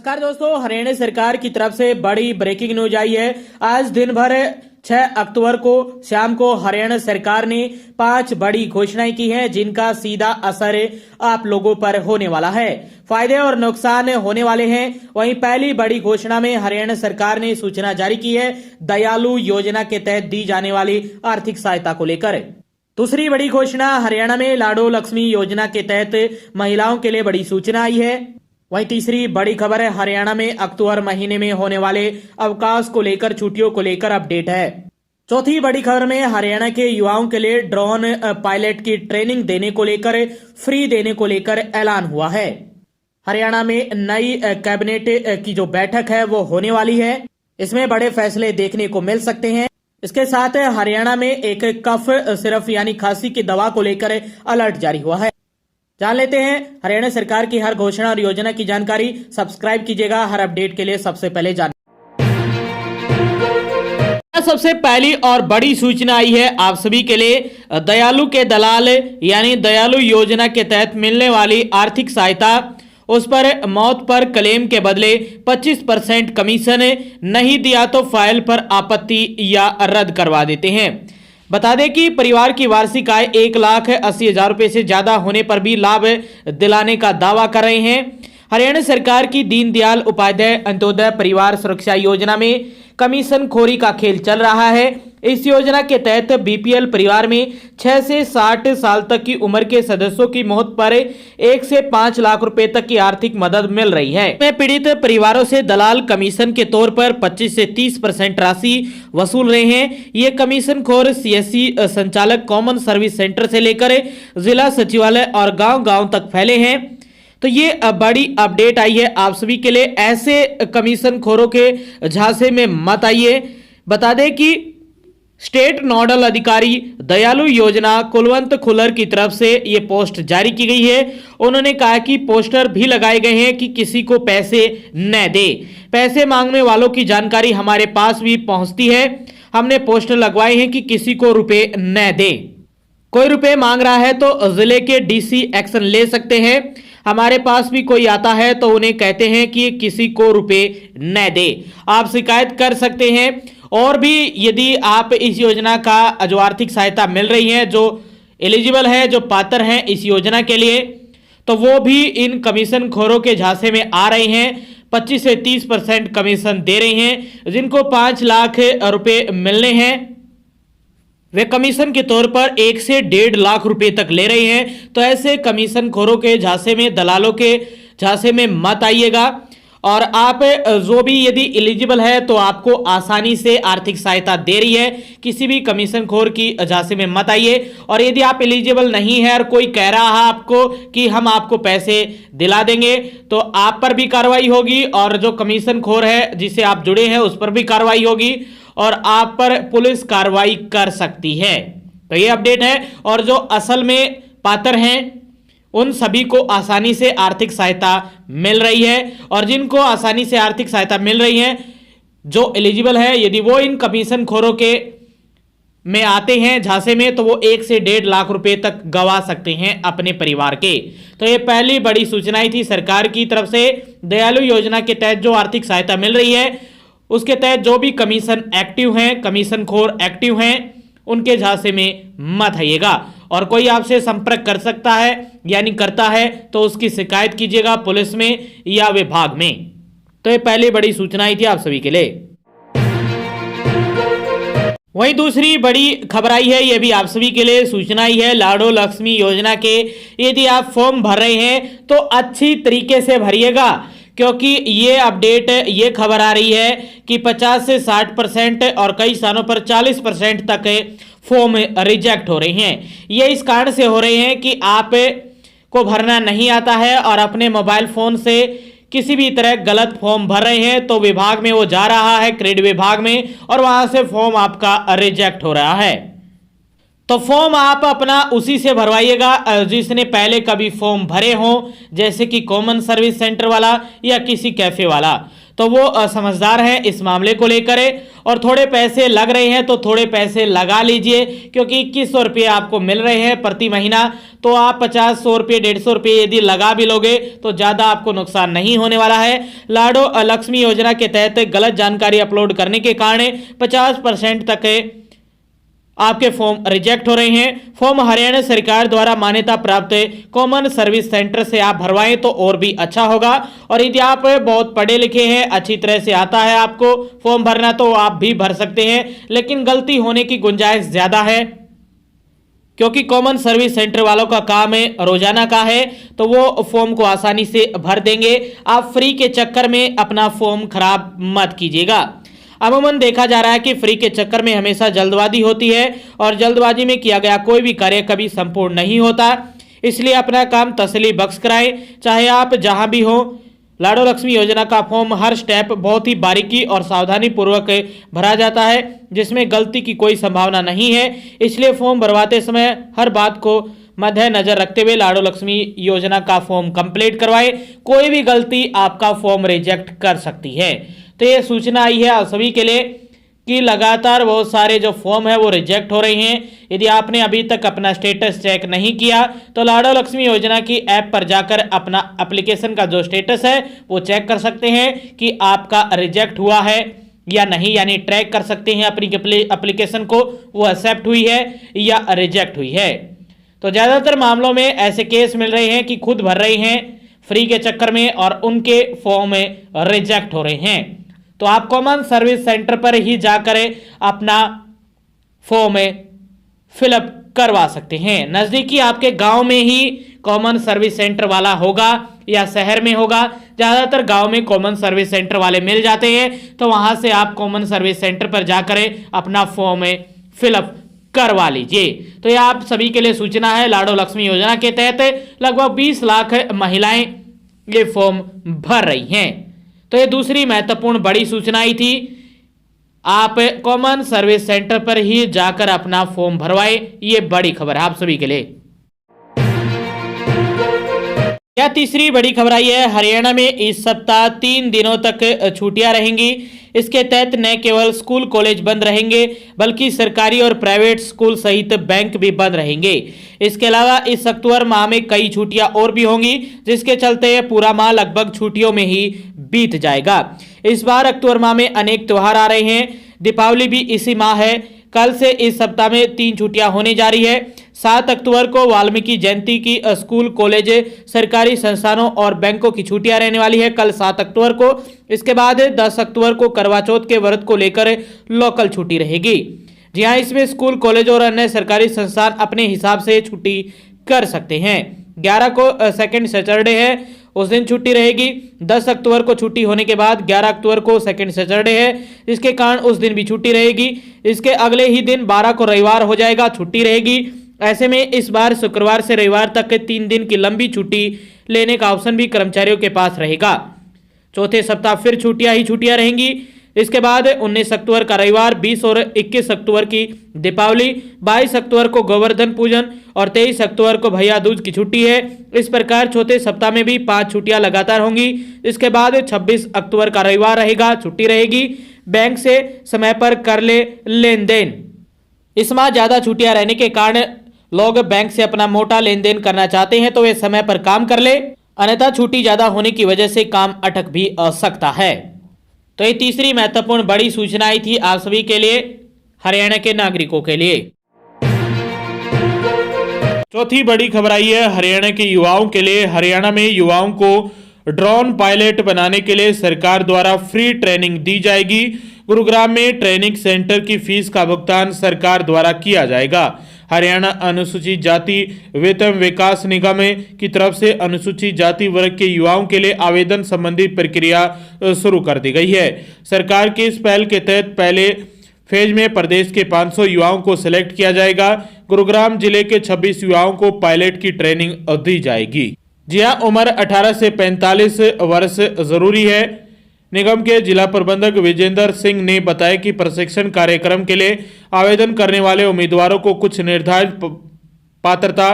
नमस्कार दोस्तों, हरियाणा सरकार की तरफ से बड़ी ब्रेकिंग न्यूज आई है। आज दिन भर 6 अक्टूबर को शाम को हरियाणा सरकार ने 5 बड़ी घोषणाएं की हैं, जिनका सीधा असर आप लोगों पर होने वाला है। फायदे और नुकसान होने वाले हैं। वहीं पहली बड़ी घोषणा में हरियाणा सरकार ने सूचना जारी की है दयालु योजना के तहत दी जाने वाली आर्थिक सहायता को लेकर। दूसरी बड़ी घोषणा, हरियाणा में लाडो लक्ष्मी योजना के तहत महिलाओं के लिए बड़ी सूचना आई है। वहीं तीसरी बड़ी खबर है, हरियाणा में अक्टूबर महीने में होने वाले अवकाश को लेकर, छुट्टियों को लेकर अपडेट है। चौथी बड़ी खबर में हरियाणा के युवाओं के लिए ड्रोन पायलट की ट्रेनिंग देने को लेकर, फ्री देने को लेकर ऐलान हुआ है। हरियाणा में नई कैबिनेट की जो बैठक है वो होने वाली है। इसमें बड़े फैसले देखने को मिल सकते हैं। इसके साथ हरियाणा में एक कफ सिरप यानी खांसी की दवा को लेकर अलर्ट जारी हुआ है। जान लेते हैं हरियाणा सरकार की हर घोषणा और योजना की जानकारी। सब्सक्राइब कीजिएगा हर अपडेट के लिए सबसे पहले जान। सबसे पहली और बड़ी सूचना आई है आप सभी के लिए, दयालु के दलाल यानी दयालु योजना के तहत मिलने वाली आर्थिक सहायता, उस पर मौत पर क्लेम के बदले 25% कमीशन नहीं दिया तो फाइल पर आपत्ति या रद्द करवा देते हैं। बता दें कि परिवार की वार्षिक आय 1,80,000 रुपए से ज्यादा होने पर भी लाभ दिलाने का दावा कर रहे हैं। हरियाणा सरकार की दीनदयाल उपाध्याय अंत्योदय परिवार सुरक्षा योजना में कमीशन खोरी का खेल चल रहा है। इस योजना के तहत बीपीएल परिवार में 6 से 60 साल तक की उम्र के सदस्यों की मौत पर 1 से 5 लाख रुपए तक की आर्थिक मदद मिल रही है। पीड़ित परिवारों से दलाल कमीशन के तौर पर 25 से 30% राशि वसूल रहे हैं। ये कमीशन खोर सीएससी संचालक, कॉमन सर्विस सेंटर से लेकर जिला सचिवालय और गांव-गांव तक फैले हैं। तो ये बड़ी अपडेट आई है आप सभी के लिए। ऐसे कमीशन खोरों के झांसे में मत आइए। बता दें कि स्टेट नोडल अधिकारी दयालु योजना कुलवंत खुलर की तरफ से ये पोस्ट जारी की गई है। उन्होंने कहा कि पोस्टर भी लगाए गए हैं कि किसी को पैसे न दे। पैसे मांगने वालों की जानकारी हमारे पास भी पहुंचती है। हमने पोस्टर लगवाए हैं कि किसी को रुपए न दे। कोई रुपए मांग रहा है तो जिले के डीसी एक्शन ले सकते हैं। हमारे पास भी कोई आता है तो उन्हें कहते हैं कि किसी को रुपए न दे। आप शिकायत कर सकते हैं। और भी यदि आप इस योजना का जो आर्थिक सहायता मिल रही है, जो एलिजिबल है, जो पात्र हैं इस योजना के लिए, तो वो भी इन कमीशन खोरों के झांसे में आ रहे हैं। 25 से 30% कमीशन दे रहे हैं। जिनको 5 लाख रुपए मिलने हैं वे कमीशन के तौर पर 1 से 1.5 लाख रुपए तक ले रहे हैं। तो ऐसे कमीशन खोरों के झांसे में, दलालों के झांसे में मत आइएगा। और आप जो भी यदि एलिजिबल है तो आपको आसानी से आर्थिक सहायता दे रही है। किसी भी कमीशन खोर की झांसे में मत आइए। और यदि आप एलिजिबल नहीं है और कोई कह रहा है आपको कि हम आपको पैसे दिला देंगे, तो आप पर भी कार्रवाई होगी। और जो कमीशन खोर है जिसे आप जुड़े हैं उस पर भी कार्रवाई होगी और आप पर पुलिस कार्रवाई कर सकती है। तो ये अपडेट है। और जो असल में पात्र हैं उन सभी को आसानी से आर्थिक सहायता मिल रही है। और जिनको आसानी से आर्थिक सहायता मिल रही है, जो एलिजिबल है, यदि वो इन कमीशन खोरों के में आते हैं झांसे में, तो वो 1 से 1.5 लाख रुपए तक गवा सकते हैं अपने परिवार के। तो ये पहली बड़ी सूचनाएं थी सरकार की तरफ से। दयालु योजना के तहत जो आर्थिक सहायता मिल रही है, उसके तहत जो भी कमीशन एक्टिव हैं, कमीशन खोर एक्टिव हैं, उनके झांसे में मत आइएगा। और कोई आपसे संपर्क कर सकता है यानी करता है तो उसकी शिकायत कीजिएगा पुलिस में या विभाग में। तो ये पहली बड़ी सूचनाएं थी आप सभी के लिए। वहीं दूसरी बड़ी खबर आई है, ये भी आप सभी के लिए सूचना ही है। लाडो लक्ष्मी योजना के यदि आप फॉर्म भर रहे हैं तो अच्छी तरीके से भरिएगा, क्योंकि ये अपडेट, ये खबर आ रही है कि 50 से 60% और कई स्थानों पर 40% तक फॉर्म रिजेक्ट हो रहे हैं। ये इस कारण से हो रहे हैं कि आप को भरना नहीं आता है और अपने मोबाइल फोन से किसी भी तरह गलत फॉर्म भर रहे हैं, तो विभाग में वो जा रहा है, क्रेडिट विभाग में, और वहां से फॉर्म आपका रिजेक्ट हो रहा है। तो फॉर्म आप अपना उसी से भरवाइएगा जिसने पहले कभी फॉर्म भरे हों, जैसे कि कॉमन सर्विस सेंटर वाला या किसी कैफे वाला। तो वो समझदार हैं इस मामले को लेकर, और थोड़े पैसे लग रहे हैं तो थोड़े पैसे लगा लीजिए, क्योंकि 2100 रुपये आपको मिल रहे हैं प्रति महीना। तो आप 50, 100 रुपये, 150 रुपये यदि लगा भी लोगे तो ज़्यादा आपको नुकसान नहीं होने वाला है। लाडो लक्ष्मी योजना के तहत गलत जानकारी अपलोड करने के कारण 50% तक आपके फॉर्म रिजेक्ट हो रहे हैं। फॉर्म हरियाणा सरकार द्वारा मान्यता प्राप्त कॉमन सर्विस सेंटर से आप भरवाएं तो और भी अच्छा होगा। और यदि आप बहुत पढ़े लिखे हैं, अच्छी तरह से आता है आपको फॉर्म भरना, तो आप भी भर सकते हैं, लेकिन गलती होने की गुंजाइश ज्यादा है, क्योंकि कॉमन सर्विस सेंटर वालों का काम है रोजाना का है, तो वो फॉर्म को आसानी से भर देंगे। आप फ्री के चक्कर में अपना फॉर्म खराब मत कीजिएगा। अमूमन देखा जा रहा है कि फ्री के चक्कर में हमेशा जल्दबाजी होती है, और जल्दबाजी में किया गया कोई भी कार्य कभी संपूर्ण नहीं होता। इसलिए अपना काम तसल्ली बख्श कराएं, चाहे आप जहां भी हो। लाडो लक्ष्मी योजना का फॉर्म हर स्टेप बहुत ही बारीकी और सावधानी पूर्वक भरा जाता है, जिसमें गलती की कोई संभावना नहीं है। इसलिए फॉर्म भरवाते समय हर बात को मद्देनजर रखते हुए लाडो लक्ष्मी योजना का फॉर्म कंप्लीट करवाएं। कोई भी गलती आपका फॉर्म रिजेक्ट कर सकती है। तो ये सूचना आई है आप सभी के लिए कि लगातार बहुत सारे जो फॉर्म है वो रिजेक्ट हो रहे हैं। यदि आपने अभी तक अपना स्टेटस चेक नहीं किया तो लाडो लक्ष्मी योजना की ऐप पर जाकर अपना एप्लीकेशन का जो स्टेटस है वो चेक कर सकते हैं कि आपका रिजेक्ट हुआ है या नहीं, यानी ट्रैक कर सकते हैं अपनी एप्लीकेशन को, वो एक्सेप्ट हुई है या रिजेक्ट हुई है। तो ज़्यादातर मामलों में ऐसे केस मिल रहे हैं कि खुद भर रहे हैं फ्री के चक्कर में और उनके फॉर्म रिजेक्ट हो रहे हैं। तो आप कॉमन सर्विस सेंटर पर ही जाकर अपना फॉर्म फिलअप करवा सकते हैं। नज़दीकी आपके गांव में ही कॉमन सर्विस सेंटर वाला होगा या शहर में होगा। ज़्यादातर गांव में कॉमन सर्विस सेंटर वाले मिल जाते हैं, तो वहां से आप कॉमन सर्विस सेंटर पर जाकर अपना फॉर्म फिलअप करवा लीजिए। तो यह आप सभी के लिए सूचना है। लाडो लक्ष्मी योजना के तहत लगभग 20 लाख महिलाएं ये फॉर्म भर रही हैं। तो ये दूसरी महत्वपूर्ण बड़ी सूचना आई थी। आप कॉमन सर्विस सेंटर पर ही जाकर अपना फॉर्म भरवाएं, ये बड़ी खबर है आप सभी के लिए। यह तीसरी बड़ी खबर आई है। हरियाणा में इस सप्ताह 3 दिनों तक छुट्टियां रहेंगी। इसके तहत न केवल स्कूल कॉलेज बंद रहेंगे, बल्कि सरकारी और प्राइवेट स्कूल सहित बैंक भी बंद रहेंगे। इसके अलावा इस अक्टूबर माह में कई छुट्टियां और भी होंगी, जिसके चलते पूरा माह लगभग छुट्टियों में ही बीत जाएगा। इस बार अक्टूबर माह में अनेक त्योहार आ रहे हैं। दीपावली भी इसी माह है। कल से इस सप्ताह में 3 छुट्टियां होने जा रही है। 7 अक्टूबर को वाल्मीकि जयंती की स्कूल, कॉलेज, सरकारी संस्थानों और बैंकों की छुट्टियां रहने वाली है कल 7 अक्टूबर को। इसके बाद 10 अक्टूबर को करवा चौथ के व्रत को लेकर लोकल छुट्टी रहेगी। जी हाँ, इसमें स्कूल, कॉलेज और अन्य सरकारी संस्थान अपने हिसाब से छुट्टी कर सकते हैं। 11 को सेकंड सैटरडे है, उस दिन छुट्टी रहेगी। 10 अक्टूबर को छुट्टी होने के बाद 11 अक्टूबर को सेकंड सैटरडे है, जिसके कारण उस दिन भी छुट्टी रहेगी। इसके अगले ही दिन 12 को रविवार हो जाएगा, छुट्टी रहेगी। ऐसे में इस बार शुक्रवार से रविवार तक के 3 दिन की लंबी छुट्टी लेने का ऑप्शन भी कर्मचारियों के पास रहेगा। चौथे सप्ताह फिर छुट्टियां ही छुट्टियां रहेंगी। इसके बाद 19 अक्टूबर का रविवार, 20 और 21 अक्टूबर की दीपावली, 22 अक्टूबर को गोवर्धन पूजन और 23 अक्टूबर को भैया दूज की छुट्टी है। इस प्रकार चौथे सप्ताह में भी 5 छुट्टियां लगातार होंगी। इसके बाद 26 अक्टूबर का रविवार रहेगा, छुट्टी रहेगी। बैंक से समय पर कर ले लेन देन। इस माह ज्यादा छुट्टियां रहने के कारण लोग बैंक से अपना मोटा लेन देन करना चाहते हैं, तो वे समय पर काम कर ले, अन्यथा छुट्टी ज्यादा होने की वजह से काम अटक भी सकता है। तो ये तीसरी महत्वपूर्ण बड़ी सूचना आई थी आप सभी के लिए, हरियाणा के नागरिकों के लिए। चौथी बड़ी खबर आई है हरियाणा के युवाओं के लिए। हरियाणा में युवाओं को ड्रोन पायलट बनाने के लिए सरकार द्वारा फ्री ट्रेनिंग दी जाएगी। गुरुग्राम में ट्रेनिंग सेंटर की फीस का भुगतान सरकार द्वारा किया जाएगा। हरियाणा अनुसूचित जाति वेतन विकास निगम की तरफ से अनुसूचित जाति वर्ग के युवाओं के लिए आवेदन संबंधी प्रक्रिया शुरू कर दी गई है। सरकार की इस पहल के तहत पहले फेज में प्रदेश के 500 युवाओं को सिलेक्ट किया जाएगा। गुरुग्राम जिले के 26 युवाओं को पायलट की ट्रेनिंग दी जाएगी। जी हां, उम्र 18 से 45 वर्ष जरूरी है। निगम के जिला प्रबंधक विजेंद्र सिंह ने बताया कि प्रशिक्षण कार्यक्रम के लिए आवेदन करने वाले उम्मीदवारों को कुछ निर्धारित पात्रता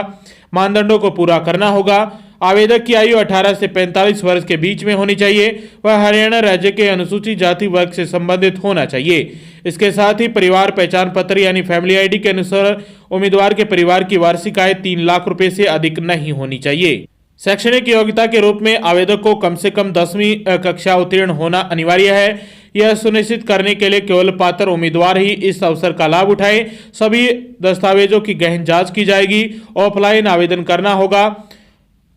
मानदंडों को पूरा करना होगा। आवेदक की आयु 18 से 45 वर्ष के बीच में होनी चाहिए। वह हरियाणा राज्य के अनुसूचित जाति वर्ग से संबंधित होना चाहिए। इसके साथ ही परिवार पहचान पत्र यानी फैमिली आईडी के अनुसार उम्मीदवार के परिवार की वार्षिक आय 3 लाख रुपए से अधिक नहीं होनी चाहिए। शैक्षणिक योग्यता के रूप में आवेदक को कम से कम 10वीं कक्षा उत्तीर्ण होना अनिवार्य है। यह सुनिश्चित करने के लिए केवल पात्र उम्मीदवार ही इस अवसर का लाभ उठाएं। सभी दस्तावेजों की गहन जांच की जाएगी। ऑफलाइन आवेदन करना होगा।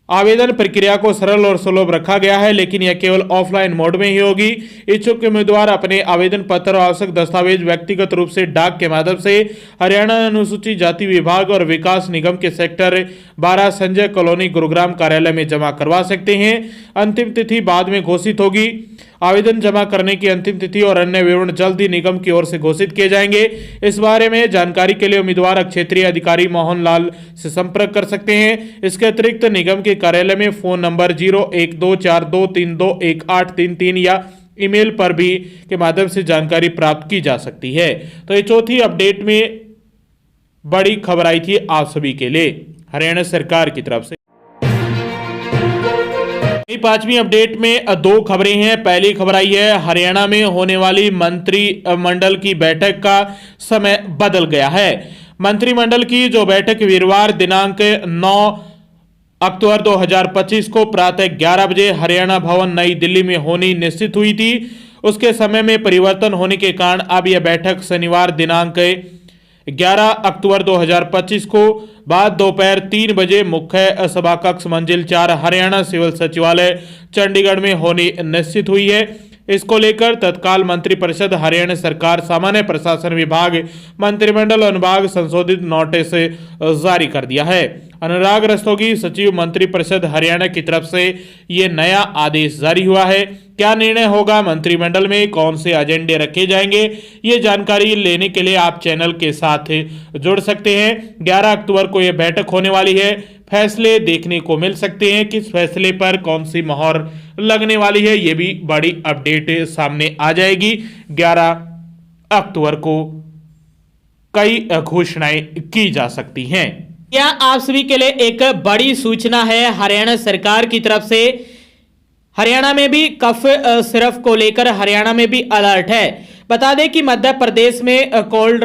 आवेदन प्रक्रिया को सरल और सुलभ रखा गया है, लेकिन यह केवल ऑफलाइन मोड में ही होगी। इच्छुक उम्मीदवार अपने आवेदन पत्र और आवश्यक दस्तावेज व्यक्तिगत रूप से डाक के माध्यम से हरियाणा अनुसूचित जाति विभाग और विकास निगम के सेक्टर 12 संजय कॉलोनी गुरुग्राम कार्यालय में जमा करवा सकते हैं। अंतिम तिथि बाद में घोषित होगी। आवेदन जमा करने की अंतिम तिथि और अन्य विवरण जल्द ही निगम की ओर से घोषित किए जाएंगे। इस बारे में जानकारी के लिए उम्मीदवार क्षेत्रीय अधिकारी मोहन लाल से संपर्क कर सकते हैं। इसके अतिरिक्त निगम के कार्यालय में फोन नंबर 01242321 या ईमेल पर भी के माध्यम से जानकारी प्राप्त की जा सकती है। तो ये चौथी अपडेट में बड़ी खबर आई थी आप सभी के लिए हरियाणा सरकार की तरफ से। पांचवी अपडेट में दो खबरें हैं। पहली खबर आई है हरियाणा में होने वाली मंत्रिमंडल की बैठक का समय बदल गया है। मंत्रिमंडल की जो बैठक वीरवार दिनांक 9 अक्टूबर 2025 को प्रातः 11 बजे हरियाणा भवन नई दिल्ली में होनी निश्चित हुई थी, उसके समय में परिवर्तन होने के कारण अब यह बैठक शनिवार दिनांक 11 अक्टूबर 2025 को बाद दोपहर 3 बजे मुख्य सभा कक्ष मंजिल 4 हरियाणा सिविल सचिवालय चंडीगढ़ में होनी निश्चित हुई है। इसको लेकर तत्काल मंत्रिपरिषद हरियाणा सरकार सामान्य प्रशासन विभाग मंत्रिमंडल अनुभाग संशोधित नोटिस जारी कर दिया है। अनुराग रस्तोगी सचिव मंत्रिपरिषद हरियाणा की तरफ से ये नया आदेश जारी हुआ है। क्या निर्णय होगा मंत्रिमंडल में, कौन से एजेंडे रखे जाएंगे, ये जानकारी लेने के लिए आप चैनल के साथ जुड़ सकते हैं। 11 अक्टूबर को यह बैठक होने वाली है। फैसले देखने को मिल सकते हैं। किस फैसले पर कौन सी मोहर लगने वाली है, ये भी बड़ी अपडेट सामने आ जाएगी। 11 अक्टूबर को कई घोषणाएं की जा सकती हैं। क्या आप सभी के लिए एक बड़ी सूचना है हरियाणा सरकार की तरफ से। हरियाणा में भी कफ सिरप को लेकर हरियाणा में भी अलर्ट है। बता दें कि मध्य प्रदेश में कोल्ड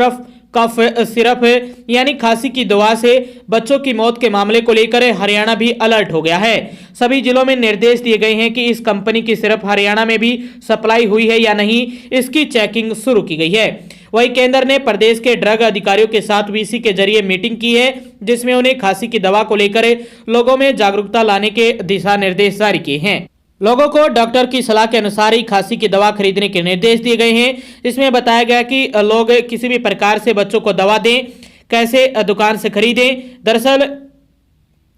कफ सिरप यानी खांसी की दवा से बच्चों की मौत के मामले को लेकर हरियाणा भी अलर्ट हो गया है। सभी जिलों में निर्देश दिए गए हैं कि इस कंपनी की सिरप हरियाणा में भी सप्लाई हुई है या नहीं, इसकी चेकिंग शुरू की गई है। वहीं केंद्र ने प्रदेश के ड्रग अधिकारियों के साथ वीसी के जरिए मीटिंग की है, जिसमें उन्हें खांसी की दवा को लेकर लोगों में जागरूकता लाने के दिशा निर्देश जारी किए हैं। लोगों को डॉक्टर की सलाह के अनुसार ही खांसी की दवा खरीदने के निर्देश दिए गए हैं। इसमें बताया गया कि लोग किसी भी प्रकार से बच्चों को दवा दें, कैसे दुकान से खरीदें।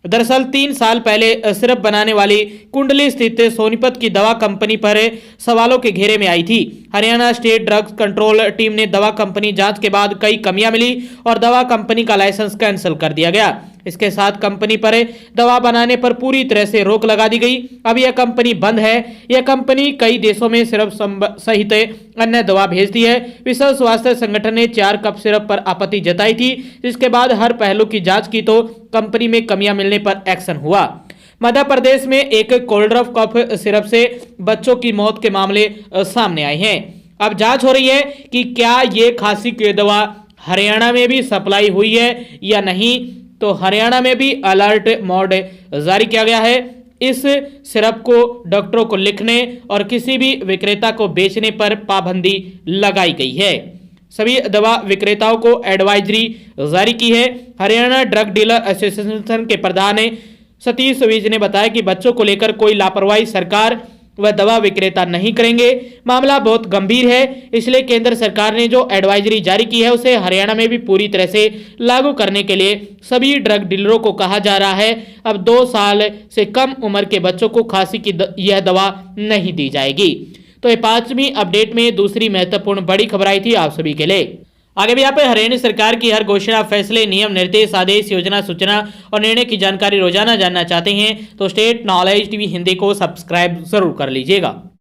दरअसल 3 साल पहले सिरप बनाने वाली कुंडली स्थित सोनीपत की दवा कंपनी पर सवालों के घेरे में आई थी। Haryana state drugs control team ने दवा कंपनी जांच के बाद कई कमियां मिली और दवा कंपनी का लाइसेंस कैंसिल कर दिया गया। इसके साथ कंपनी पर दवा बनाने पर पूरी तरह से रोक लगा दी गई। अब यह कंपनी बंद है। यह कंपनी कई देशों में सिरप सहित अन्य दवा भेजती है। विश्व स्वास्थ्य संगठन ने 4 कप सिरप पर आपत्ति जताई थी, जिसके बाद हर पहलू की जांच की तो कंपनी में कमियां मिलने पर एक्शन हुआ। मध्य प्रदेश में एक कोल्ड कफ सिरप से बच्चों की मौत के मामले सामने आए हैं। अब जांच हो रही है कि क्या ये खांसी की दवा हरियाणा में भी सप्लाई हुई है या नहीं। तो हरियाणा में भी अलर्ट मोड जारी किया गया है। इस सिरप को डॉक्टरों को लिखने और किसी भी विक्रेता को बेचने पर पाबंदी लगाई गई है। सभी दवा विक्रेताओं को एडवाइजरी जारी की है। हरियाणा ड्रग डीलर एसोसिएशन के प्रधान सतीश विज ने बताया कि बच्चों को लेकर कोई लापरवाही सरकार व दवा विक्रेता नहीं करेंगे। मामला बहुत गंभीर है, इसलिए केंद्र सरकार ने जो एडवाइजरी जारी की है उसे हरियाणा में भी पूरी तरह से लागू करने के लिए सभी ड्रग डीलरों को कहा जा रहा है। अब 2 साल से कम उम्र के बच्चों को खांसी की यह दवा नहीं दी जाएगी। तो ये 5वीं अपडेट में दूसरी महत्वपूर्ण बड़ी खबर आई थी आप सभी के लिए। आगे भी आप हरियाणा सरकार की हर घोषणा, फैसले, नियम, निर्देश, आदेश, योजना, सूचना और निर्णय की जानकारी रोजाना जानना चाहते हैं तो स्टेट नॉलेज टीवी हिंदी को सब्सक्राइब जरूर कर लीजिएगा।